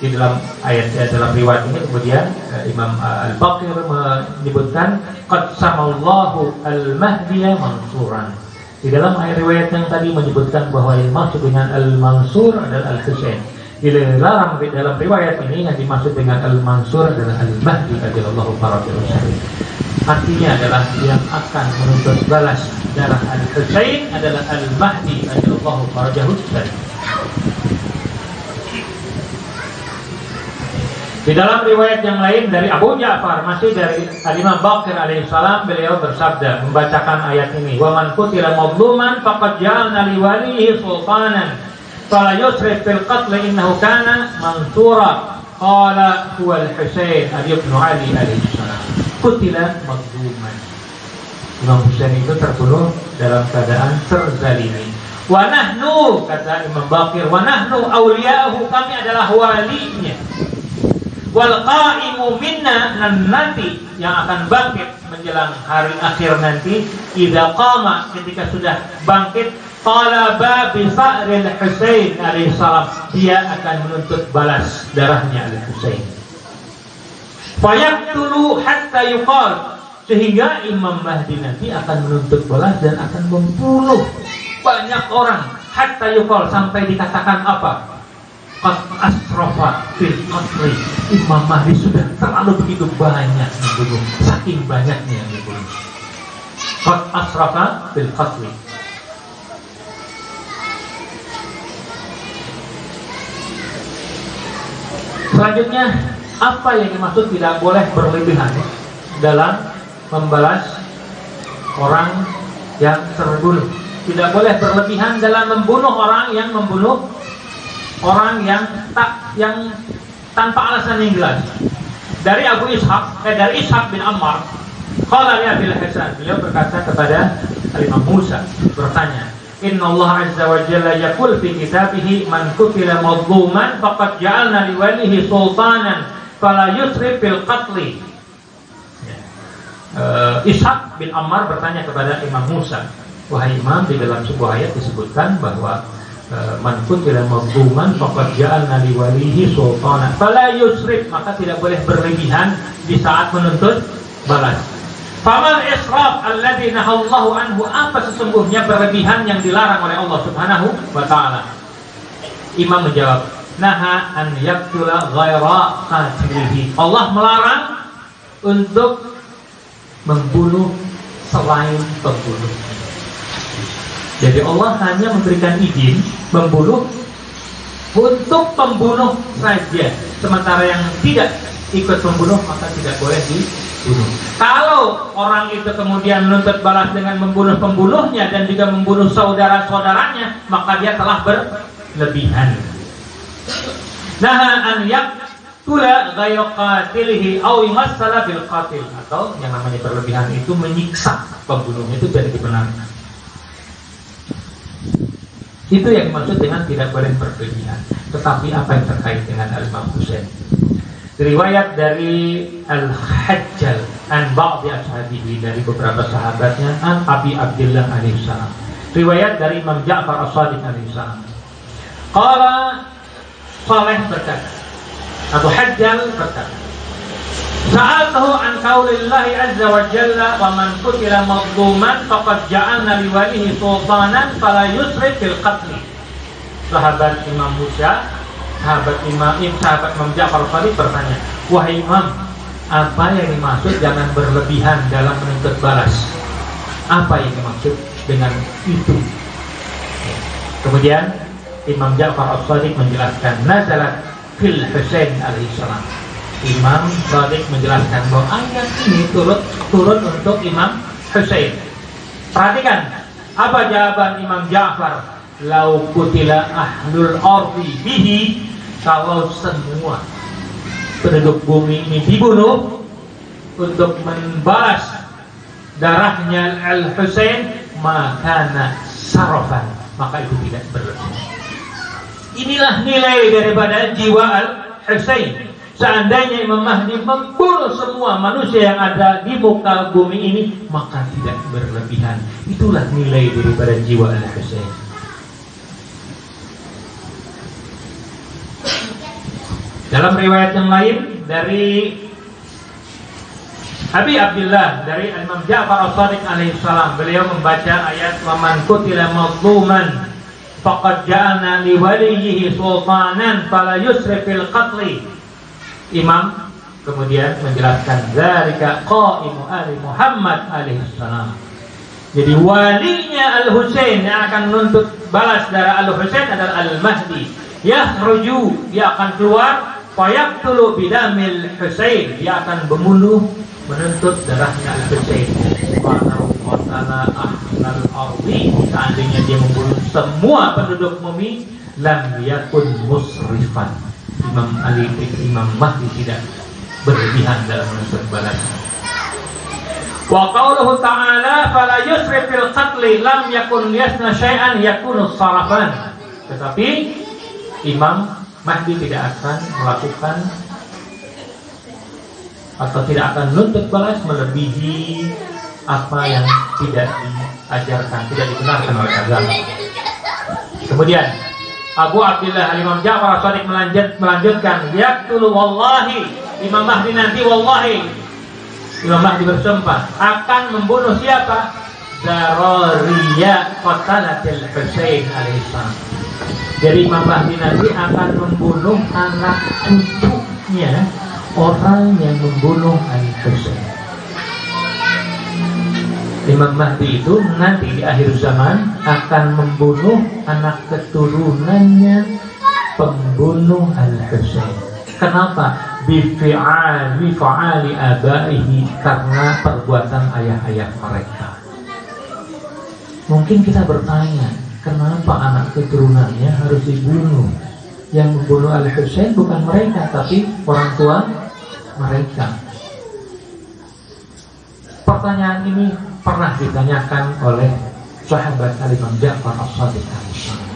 Di dalam ayat, dalam riwayat ini kemudian Imam Al-Baqir menyebutkan qad samallahu al-mahdiya mansuran. Di dalam ayat riwayat yang tadi menyebutkan bahwa yang maksud dengan al-mansur adalah Al-Husain. Dilarang dalam riwayat ini yang dimaksud dengan al-mansur adalah al-mahdi radhiyallahu anhu. Artinya adalah yang akan menuntut balas darah Al-Husain adalah al-mahdi radhiyallahu anhu. Di dalam riwayat yang lain dari Abu Ja'far, masih dari Imam Baqir alaihissalam, beliau bersabda membacakan ayat ini, wa man qutila madluman faqad ja'alna liwalihi sultanan fala yusrif fil qatl innahu kana mansura qala huwa Al-Husain ibn Ali alaihissalam. Qutila madluman, Imam Husain itu terbunuh dalam keadaan terzalimi. Wa nahnu, kata Imam Baqir, wa nahnu awliya'uhu, kami adalah walinya. Wal qa'imu minna, dan nanti yang akan bangkit menjelang hari akhir nanti, idza qama, ketika sudah bangkit, talaba bi sa'ril Husain alaihissalam, dia akan menuntut balas darahnya Al-Husain. Fayaqtulu hatta yuqal, sehingga Imam Mahdi nanti akan menuntut balas dan akan membunuh banyak orang, hatta yuqal, sampai dikatakan apa? Qad asrafa fil qatl, Imam Mahdi sudah terlalu begitu banyak membunuh, saking banyaknya yang dibunuh. Qad asrafa fil qatl. Selanjutnya, apa yang dimaksud tidak boleh berlebihan dalam membalas orang yang terbunuh? Tidak boleh berlebihan dalam membunuh orang yang tanpa alasan yang jelas. Dari Abu Ishaq, dari Ishaq bin Ammar, qala li Abil Hasan, beliau berkata kepada Imam Musa, bertanya, Inna Allah azza wa jalla yaqul fi kitabihi man qutila madluman faqad ja'alna liwalihi sultanan fala yusrif fil qatl. Ishaq bin Ammar bertanya kepada Imam Musa, wahai Imam, di dalam sebuah ayat disebutkan bahwa man qutila madluman faqad ja'alna liwalihi sultana fala yusrif, maka tidak boleh berlebihan di saat menuntut balas. Famal israf alladzi nahallahu anhu, apa sesungguhnya berlebihan yang dilarang oleh Allah Subhanahu wa taala? Imam menjawab, naha an yaqtula ghaira qatilihi, Allah melarang untuk membunuh selain pembunuh. Jadi Allah hanya memberikan izin membunuh untuk pembunuh saja, sementara yang tidak ikut membunuh maka tidak boleh dibunuh. Kalau orang itu kemudian menuntut balas dengan membunuh pembunuhnya dan juga membunuh saudara-saudaranya, maka dia telah berlebihan. Naha an yaqtula ghayra qatilihi aw yumassala bil qatil, atau yang namanya berlebihan itu menyiksa pembunuhnya, itu tidak dibenarkan. Itu yang dimaksud dengan tidak boleh berlebihan. Tetapi apa yang terkait dengan Al-Imam Husain? Riwayat dari Al-Hajjal an ba'di ashabihi, dari beberapa sahabatnya, an Abi Abdillah alaihissalam. Riwayat dari Imam Ja'far As-Shadiq alaihissalam. Qala Saleh berkata, Abu Hajjal berkata, Sa'altahu an qaulillahi azza wa jalla wa man qutila mazluman faqad ja'alna liwalihi sultanan fala yusrif fil qatl. Sahabat Imam Musa, sahabat Imam Ja'far Shadiq bertanya, wahai Imam, apa yang dimaksud jangan berlebihan dalam menuntut balas? Apa yang dimaksud dengan itu? Kemudian Imam Ja'far Shadiq menjelaskan, nazalat fil Husain alaihissalam. Imam Shadiq menjelaskan bahwa ayat ini turun untuk Imam Husain. Perhatikan apa jawaban Imam Ja'far. Lau kutila ahlul ardi bihi, kalau semua penduduk bumi ini dibunuh untuk membalas darahnya Al-Husain, maka sarafan, maka itu tidak berlebihan. Inilah nilai daripada jiwa Al-Husain. Seandainya Imam Mahdi membunuh semua manusia yang ada di muka bumi ini, maka tidak berlebihan. Itulah nilai daripada jiwa Al-Husain. Dalam riwayat yang lain dari Abi Abdullah dari Imam Ja'far Shadiq alaihissalam, beliau membaca ayat wa man qutila mazluman faqad ja'alna liwaliyhi sultanan fala yusrif fil qatl. Imam kemudian menjelaskan dzalika qaimu ali Muhammad alaihissalam. Jadi walinya Al-Husain yang akan menuntut balas darah Al-Husain adalah Al-Mahdi. Yakhruju, dia akan keluar, fayaqtulu bidamil Husain, dia akan membunuh, menuntut darahnya Al-Husain. Wa qatala ahlal ardi, seandainya dia membunuh semua penduduk bumi, lam yakun musrifan. Imam Mahdi tidak berlebihan dalam menuntut balas. Wa qauluhu ta'ala fala yusrif fil qatli lam yakun yasna syai'an yakunu sarafan. Tetapi Imam Mahdi tidak akan melakukan atau tidak akan menuntut balas melebihi apa yang tidak diajarkan, tidak dibenarkan oleh agama. Kemudian Abu Abdullah Imam Ja'far Shadiq melanjutkan, yaqtulu wallahi, Imam Mahdi nanti wallahi, Imam Mahdi bersumpah akan membunuh siapa? Zarariya qatalatil Husain alaihissalam. Jadi Imam Mahdi nanti akan membunuh anak cucunya orang yang membunuh Al-Husain. Imam Mahdi itu nanti di akhir zaman akan membunuh anak keturunannya pembunuh Al-Husain. Kenapa? Bifa'ali abaihi, karena perbuatan ayah-ayah mereka. Mungkin kita bertanya, kenapa anak keturunannya harus dibunuh? Yang membunuh Al-Husain bukan mereka, tapi orang tua mereka. Pertanyaan ini pernah ditanyakan oleh sahabat Imam Ja'far Shadiq alaihissalam.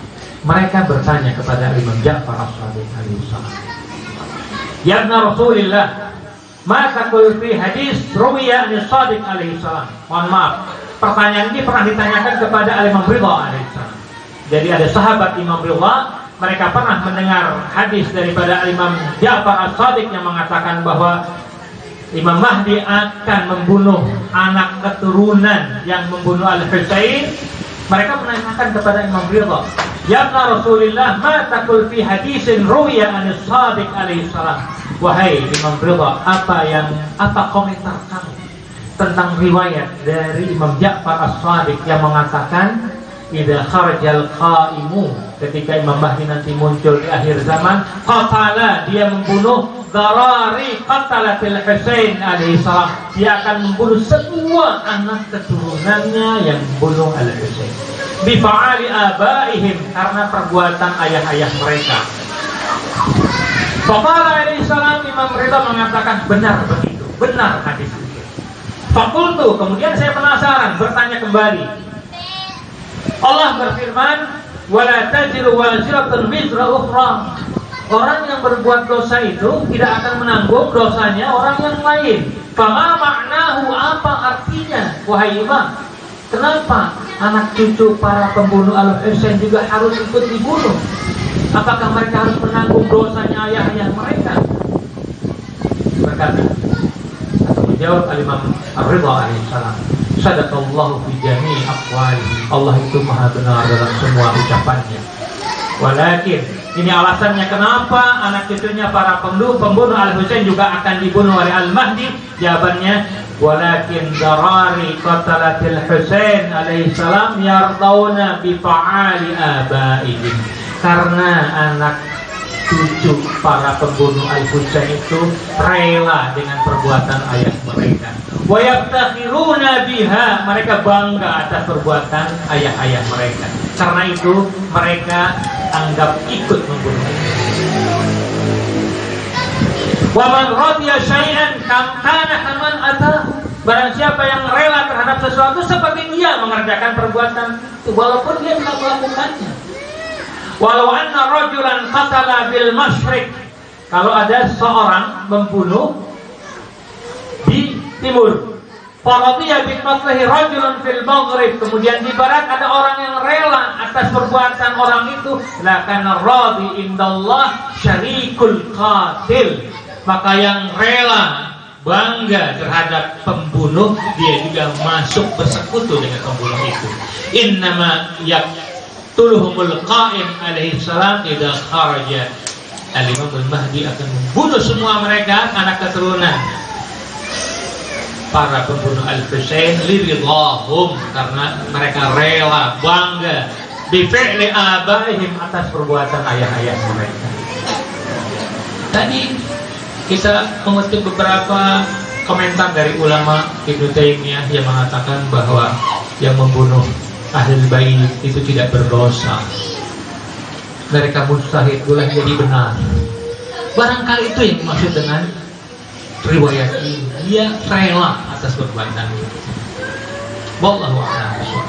Mereka bertanya kepada Imam Ja'far Shadiq alaihissalam, ya ibn Rasulillah, ma taqul fi hadis ruwiya an Shadiq alaihissalam. Mohon maaf, pertanyaan ini pernah ditanyakan kepada Imam Ridha alaihissalam. Jadi ada sahabat Imam Ridha, mereka pernah mendengar hadis daripada Imam Ja'far Shadiq yang mengatakan bahwa Imam Mahdi akan membunuh anak keturunan yang membunuh Al-Husain. Mereka menanyakan kepada Imam Ridha, ya Rasulullah, ma taqul fi hadisin ruwiya an Shadiq alaihi salam. Wahai Imam Ridha, apa komentar kamu tentang riwayat dari Imam Ja'far As-Shadiq yang mengatakan idza kharajal qaimu, ketika Imam Mahdi nanti muncul di akhir zaman, qatala, dia membunuh Zarari qatalatil Husain alaihi salam, dia akan membunuh semua anak keturunannya yang membunuh Al-Husain. Bifa'ali abaihim, karena perbuatan ayah-ayah mereka. Faqala alaihi salam, Imam Ridha mengatakan benar begitu, benar hadis itu. Fakultu, kemudian saya penasaran, bertanya kembali. Allah berfirman, wala tajiru waziratun wizra ukhra. Orang yang berbuat dosa itu tidak akan menanggung dosanya orang yang lain. Fama maknahu, apa artinya? Wahai Imam, kenapa anak cucu para pembunuh Al-Husain juga harus ikut dibunuh? Apakah mereka harus menanggung dosanya ayah-ayah mereka? Berkata, Jawab Al-Imam Ar-Ridha alaihissalam, sadaqallahu fi jami'i aqwalihi. Allah itu maha benar dalam semua ucapannya. Walakin, ini alasannya kenapa anak cucunya para pembunuh Al-Husain juga akan dibunuh oleh Al-Mahdi. Jawabannya, walakin darari qatalatil Husain alaihissalam yardawna bifa'ali abaihim. Karena anak cucu para pembunuh Al-Husain itu rela dengan perbuatan ayah mereka. Wa yaftakhiruna biha, mereka bangga atas perbuatan ayah-ayah mereka. Karena itu mereka anggap ikut membunuh. Wa man radiya syai'an kam kana kaman atahu. Barang siapa yang rela terhadap sesuatu seperti dia mengerjakan perbuatan itu walaupun dia tidak melakukannya. Walau anna rajulan qatala bil masyriq, kalau ada seorang membunuh di timur, faradiya bi qatlihi rajulun fil maghrib, kemudian di barat ada orang yang rela atas perbuatan orang itu, la kana radi indallah syarikul qatil, maka yang rela bangga terhadap pembunuh dia juga masuk bersekutu dengan pembunuh itu. Innama yaqtuluhumul qa'im alaihi salam idza kharaja. Al-Imam Al-Mahdi akan membunuh semua mereka anak keturunan para pembunuh Al-Husain liridhahum, karena mereka rela bangga bi fi'li abaihim, atas perbuatan ayah-ayah mereka. Tadi kita mengutip beberapa komentar dari ulama Ibnu Taimiyah yang mengatakan bahwa yang membunuh Ahlul Bait itu tidak berdosa. Mereka mustahil boleh jadi benar. Barangkali itu yang dimaksud dengan riwayat ini. Dia rela atas perbuatan itu. Wallahu a'lam bishawab.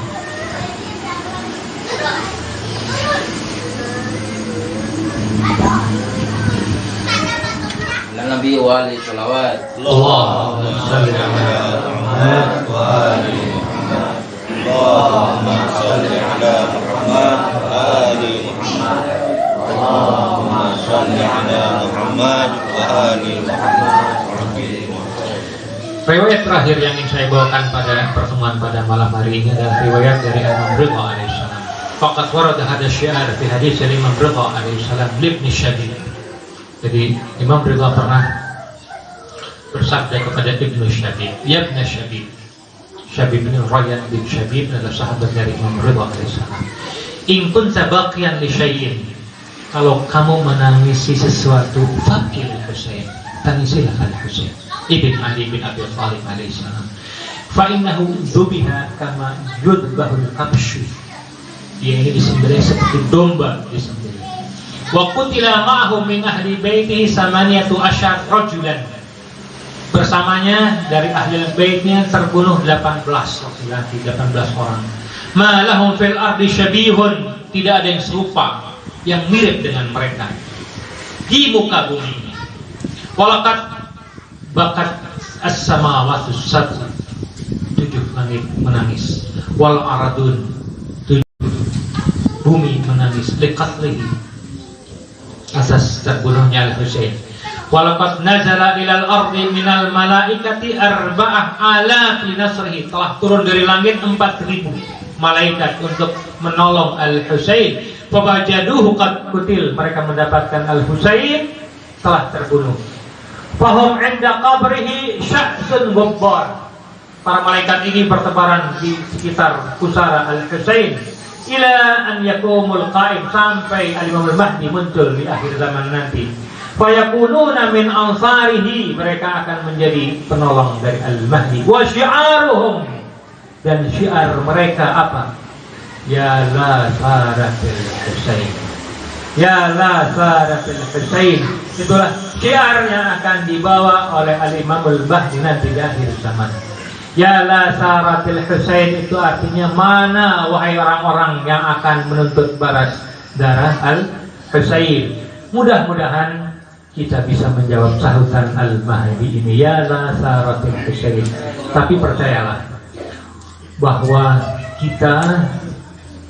Nabi wa alihi salawat. Allahumma shalli ala Muhammad wa ali Muhammad. Allahumma shalli ala Muhammad wa ali Muhammad. Allahumma shalli ala Muhammad wa ali Muhammad. Riwayat terakhir yang ingin saya bawakan pada pertemuan pada malam hari ini adalah riwayat dari Imam Ridha alaihissalam. Faqad warada hadha syiar fi hadits Imam Ridha alaihissalam libni Syabib. Jadi Imam Ridha pernah bersabda kepada Ibnu Syabib, ya Ibnu Syabib. Syabib bin Rayyan bin Syabib adalah sahabat dari Imam Ridha alaihissalam. In kunta baqiyan li syai'in, kalau kamu menangisi sesuatu, faqil Husain, tangisilah Al-Husain ibn Ali bin Abi Thalib alaihissalam. Fa innahu dhubiha kama yudbahul kabshu. Dia ini disembelih seperti domba disembelih. Wa qutila ma'ahu min ahli baitihi 18 rajulan. Bersamanya dari ahli baitnya terbunuh 18 laki-laki, 18 orang. Ma lahum fil ardi syabihun, tidak ada yang serupa, yang mirip dengan mereka di muka bumi. Walaqad bakat as-samawati sab'u, 7 langit menangis. Wal aradun, 7 bumi menangis liqatlihi, atas terbunuhnya Al-Husain. Walaqad nazala ilal ardi minal malaikati arba'ah alaf linasrihi, telah turun dari langit 4.000 malaikat untuk menolong Al-Husain. Fawajaduhu qad qutil, mereka mendapatkan Al-Husain telah terbunuh. Fahum 'inda qabrihi sya'sun ghabbar, para malaikat ini bertebaran di sekitar pusara Al-Husain ila an yakumul qa'im, sampai Al-Imam Al-Mahdi muncul di akhir zaman nanti. Fayakununa min ansarihi, mereka akan menjadi penolong dari Al-Mahdi. Wa syi'aruhum, dan syiar mereka apa? Ya la saratil Husain, ya la saratil Husain. Itulah syiar yang akan dibawa oleh Al-Imam Al-Mahdi nanti di akhir zaman. Ya la saratil Husain itu artinya mana wahai orang-orang yang akan menuntut balas darah Al-Husain. Mudah-mudahan kita bisa menjawab sahutan Al-Mahdi ini, ya la saratil Husain. Tapi percayalah bahwa kita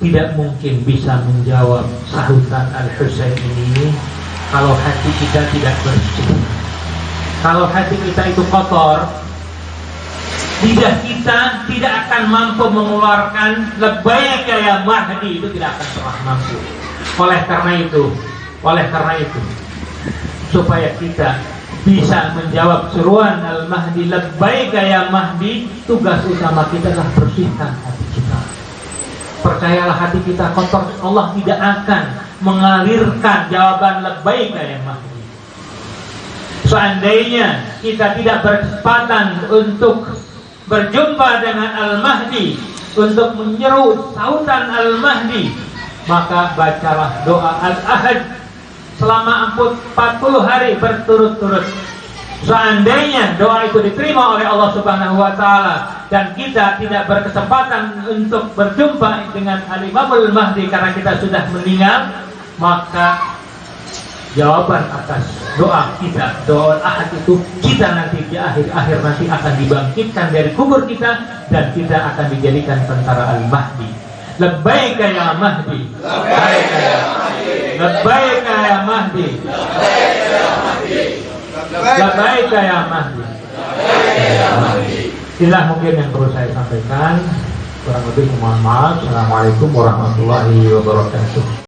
tidak mungkin bisa menjawab sahutan Al-Husain ini kalau hati kita tidak bersih. Kalau hati kita itu kotor, lidah kita tidak akan mampu mengeluarkan labbaik ya Mahdi, itu tidak akan pernah mampu. Oleh karena itu supaya kita bisa menjawab seruan Al-Mahdi labbaik ya Mahdi, tugas utama kita adalah bersihkan hati kita. Percayalah, hati kita kotor, Allah tidak akan mengalirkan jawaban labbaik ya Mahdi. Seandainya kita tidak berkesempatan untuk berjumpa dengan Al-Mahdi, untuk menyeru sautan Al-Mahdi, maka bacalah doa Al-Ahad selama 40 hari berturut-turut. Seandainya doa itu diterima oleh Allah Subhanahu wa taala dan kita tidak berkesempatan untuk berjumpa dengan Al-Imamul Mahdi karena kita sudah meninggal, maka jawaban atas doa kita, doa Ahad itu, kita nanti di akhir nanti akan dibangkitkan dari kubur kita dan kita akan dijadikan tentara Al-Mahdi. Labbaik ya Mahdi, labbaik ya Mahdi, labbaik ya Mahdi, labbaik ya Mahdi. Inilah mungkin yang perlu saya sampaikan. Kurang lebih mohon maaf. Assalamualaikum warahmatullahi wabarakatuh.